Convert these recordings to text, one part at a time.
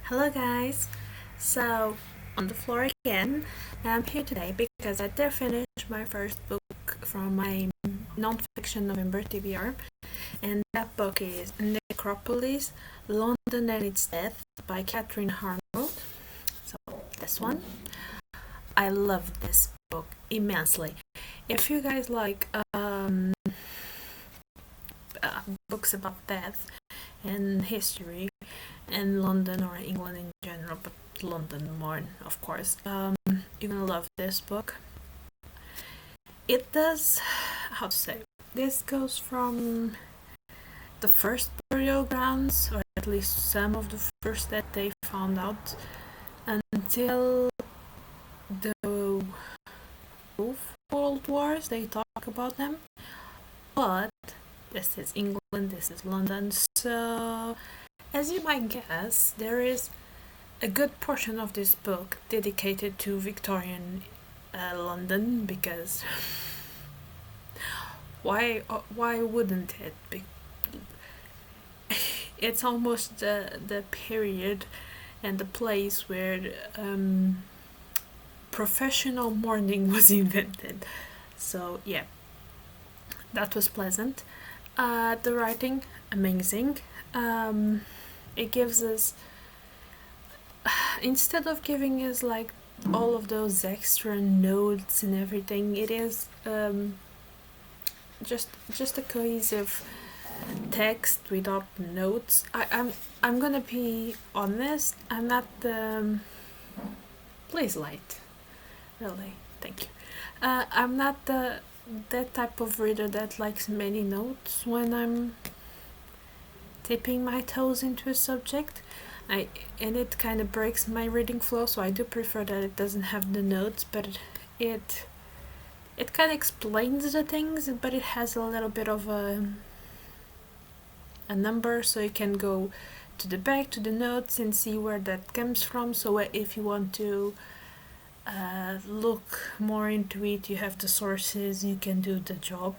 Hello, guys. So, on the floor again. I'm here today because I did finish my first book from my Nonfiction November TBR, and that book is Necropolis, London and Its Death by Catherine Arnold. So, this one. I love this book immensely. If you guys like books about death and history, and London or England in general, but London more, of course. You're gonna love this book. It does, how to say, this goes from the first burial grounds, or at least some of the first that they found out, until the both World Wars. They talk about them, but this is England, this is London, so as you might guess, there is a good portion of this book dedicated to Victorian London, because why wouldn't it be? It's almost the period and the place where professional mourning was invented. So yeah, that was pleasant. The writing, amazing. It gives us, instead of giving us like all of those extra notes and everything, it is just a cohesive text without notes. I'm gonna be honest. I'm not the please light, really. Thank you. I'm not that type of reader that likes many notes when I'm dipping my toes into a subject. And it kind of breaks my reading flow, so I do prefer that it doesn't have the notes, but it kind of explains the things, but it has a little bit of a number, so you can go to the back to the notes and see where that comes from. So if you want to look more into it, you have the sources, you can do the job.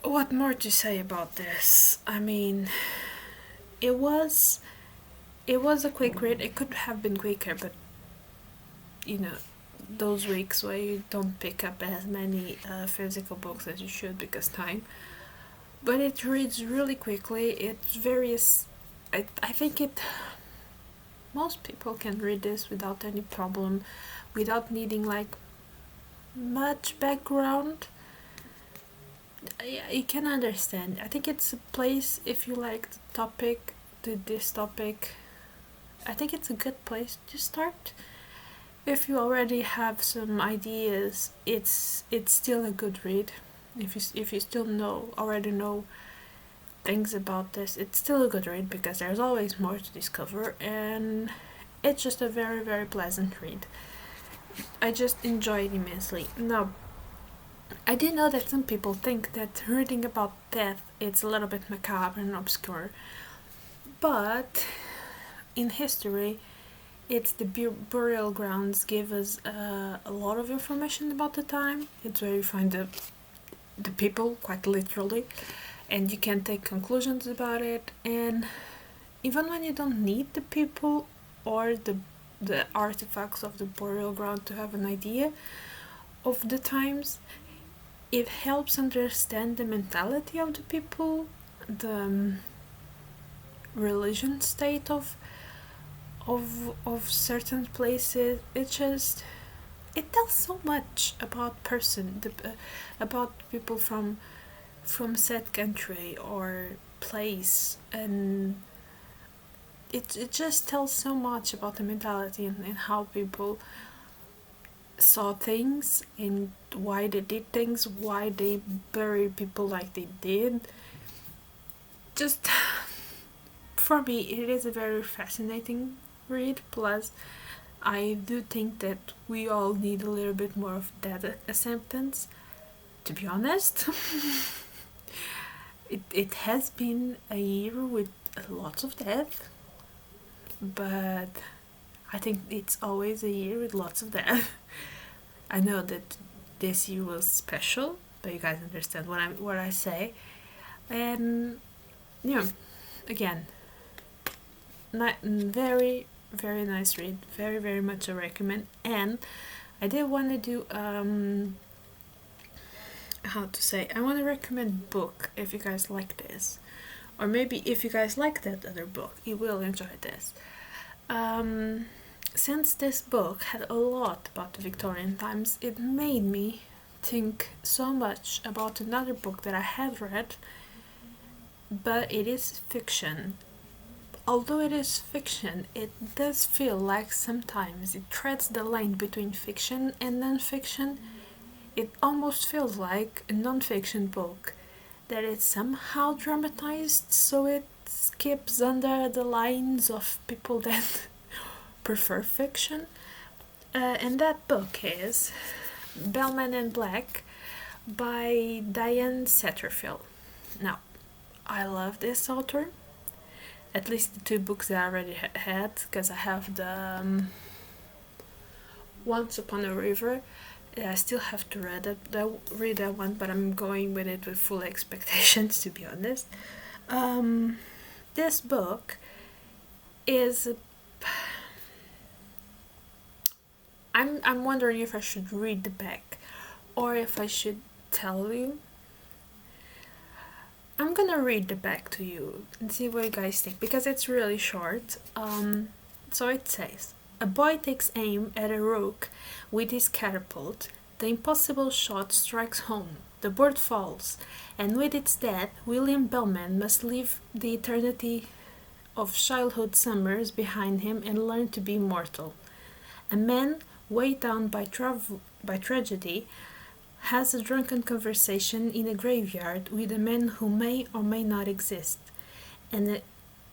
What more to say about this? I mean, it was a quick read. It could have been quicker, but you know, those weeks where you don't pick up as many physical books as you should because time. But it reads really quickly. It's various. I think it. Most people can read this without any problem, without needing like much background. You can understand. I think it's a place if you like the topic, this topic. I think it's a good place to start. If you already have some ideas, it's still a good read. If you still already know things about this, it's still a good read because there's always more to discover, and it's just a very, very pleasant read. I just enjoy it immensely. Now, I do know that some people think that reading about death it's a little bit macabre and obscure, but in history, it's the burial grounds give us a lot of information about the time. It's where you find the people, quite literally, and you can take conclusions about it. And even when you don't need the people or the artifacts of the burial ground to have an idea of the times, it helps understand the mentality of the people, the religion state of certain places. It tells so much about about people from said country or place, and it just tells so much about the mentality and how people saw things and why they did things, why they bury people like they did. Just for me, it is a very fascinating read. Plus, I do think that we all need a little bit more of that acceptance. To be honest, it has been a year with lots of death, but I think it's always a year with lots of death. I know that this year was special, but you guys understand what I say. And yeah, again, Very, very nice read. Very, very much I recommend. And I did want to do how to say, I want to recommend book if you guys like this, or maybe if you guys like that other book, you will enjoy this. Since this book had a lot about the Victorian times, it made me think so much about another book that I have read, but it is fiction. Although it is fiction, it does feel like sometimes it treads the line between fiction and non-fiction. It almost feels like a non-fiction book that is somehow dramatized, so it skips under the lines of people that prefer fiction. And that book is Bellman and Black by Diane Satterfield. Now, I love this author. At least the two books that I already had, because I have the Once Upon a River. I still have to read that one, but I'm going with it with full expectations, to be honest. This book is. I'm wondering if I should read the back, or if I should tell you. I'm gonna read the back to you and see what you guys think, because it's really short. So it says, a boy takes aim at a rook with his catapult. The impossible shot strikes home. The bird falls, and with its death, William Bellman must leave the eternity of childhood summers behind him and learn to be mortal. A man weighed down by tragedy has a drunken conversation in a graveyard with a man who may or may not exist, and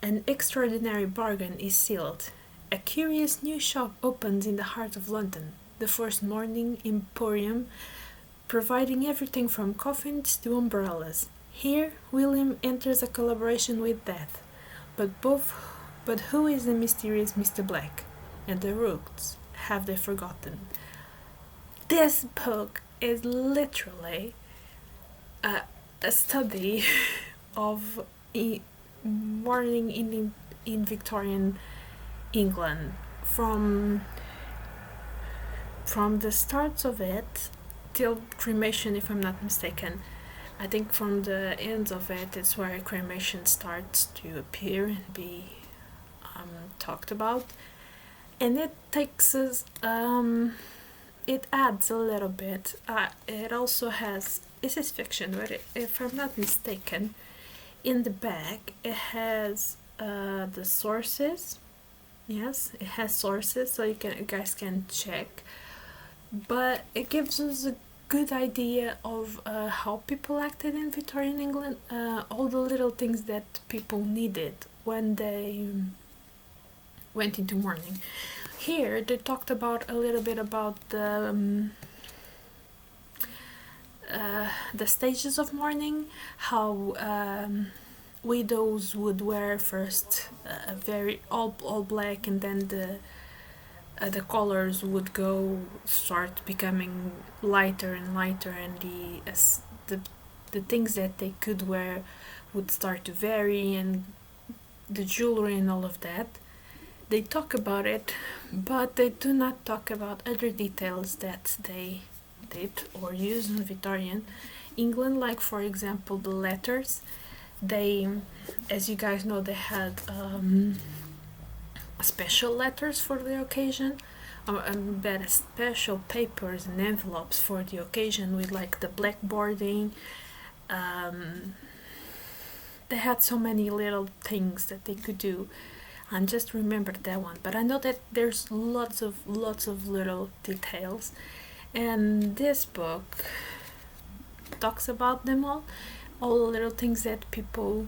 an extraordinary bargain is sealed. A curious new shop opens in the heart of London, the First Morning Emporium, providing everything from coffins to umbrellas. Here, William enters a collaboration with Death, but who is the mysterious Mr. Black? And the roots, have they forgotten? This book is literally a study of mourning in Victorian England, from the start of it till cremation, if I'm not mistaken. I think from the end of it is where cremation starts to appear and be talked about, and it takes us it adds a little bit. It also has, this is fiction, but if I'm not mistaken, in the back it has the sources. Yes, it has sources, so you guys can check. But it gives us a good idea of how people acted in Victorian England, all the little things that people needed when they went into mourning. Here they talked about a little bit about the stages of mourning, how widows would wear first a very all black, and then the colors would start becoming lighter and lighter, and the things that they could wear would start to vary, and the jewelry and all of that. They talk about it, but they do not talk about other details that they did or used in Victorian England, like for example the letters. They, as you guys know, they had special letters for the occasion, but special papers and envelopes for the occasion with like the blackboarding. They had so many little things that they could do. I just remembered that one, but I know that there's lots of little details, and this book talks about them all the little things that people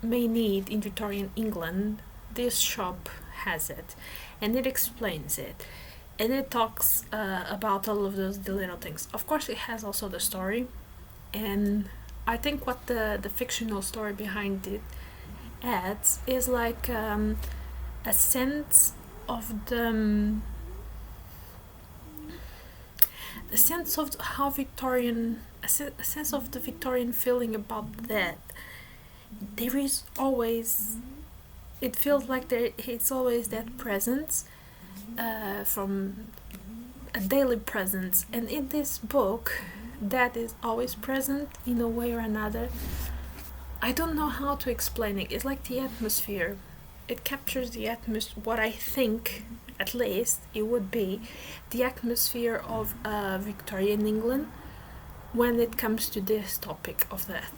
may need in Victorian England. This shop has it, and it explains it, and it talks about all of those little things. Of course, it has also the story, and I think what the fictional story behind it adds is like a sense of the how Victorian, a sense of the Victorian feeling about that. There is always, it feels like it's always that presence, from a daily presence, and in this book that is always present in a way or another. I don't know how to explain it. It's like the atmosphere. It captures the atmosphere, what I think at least it would be the atmosphere of Victorian England when it comes to this topic of death,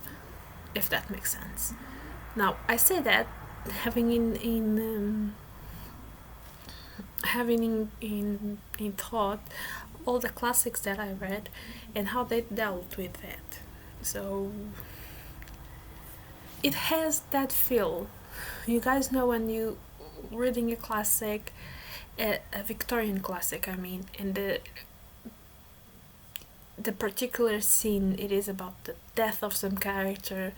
if that makes sense. Now I say that having in thought all the classics that I read and how they dealt with that. So it has that feel. You guys know when you reading a classic, a Victorian classic, I mean, and the particular scene, it is about the death of some character,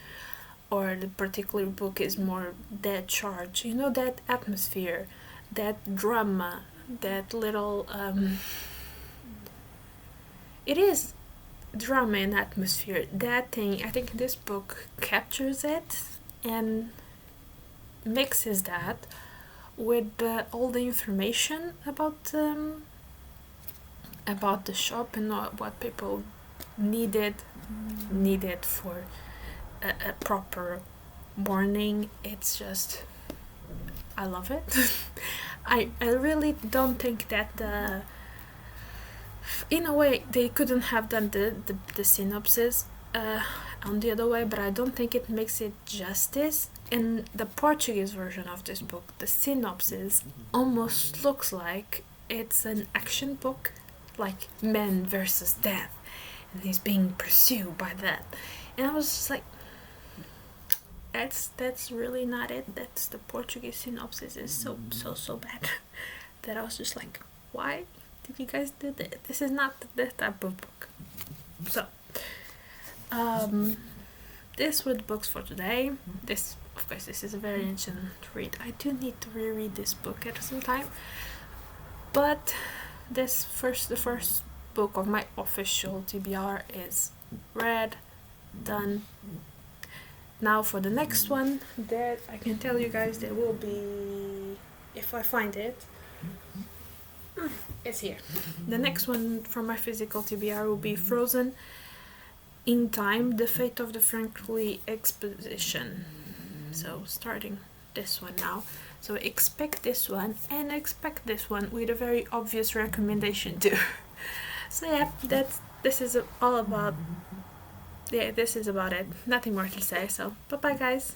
or the particular book is more that charge. You know, that atmosphere, that drama, that little it is drama and atmosphere. That thing, I think this book captures it and mixes that with all the information about the shop and what people needed for a proper mourning. It's just, I love it. I really don't think that in a way they couldn't have done the synopsis on the other way, but I don't think it makes it justice. In the Portuguese version of this book, the synopsis almost looks like it's an action book, like man versus death, and he's being pursued by that. And I was just like, that's really not it. That's the Portuguese synopsis is so bad that I was just like, why did you guys do that? This is not this type of book. So this were the books for today. This, of course, this is a very ancient read. I do need to reread this book at some time, but the first book of my official TBR is read, done. Now for the next one, that I can tell you guys there will be, if I find it, it's here. The next one from my physical TBR will be Frozen in Time, The Fate of the Frankly Exposition. So starting this one now. So expect this one, and expect this one with a very obvious recommendation too. So yeah, this is all about. Yeah, this is about it. Nothing more to say. So bye bye, guys.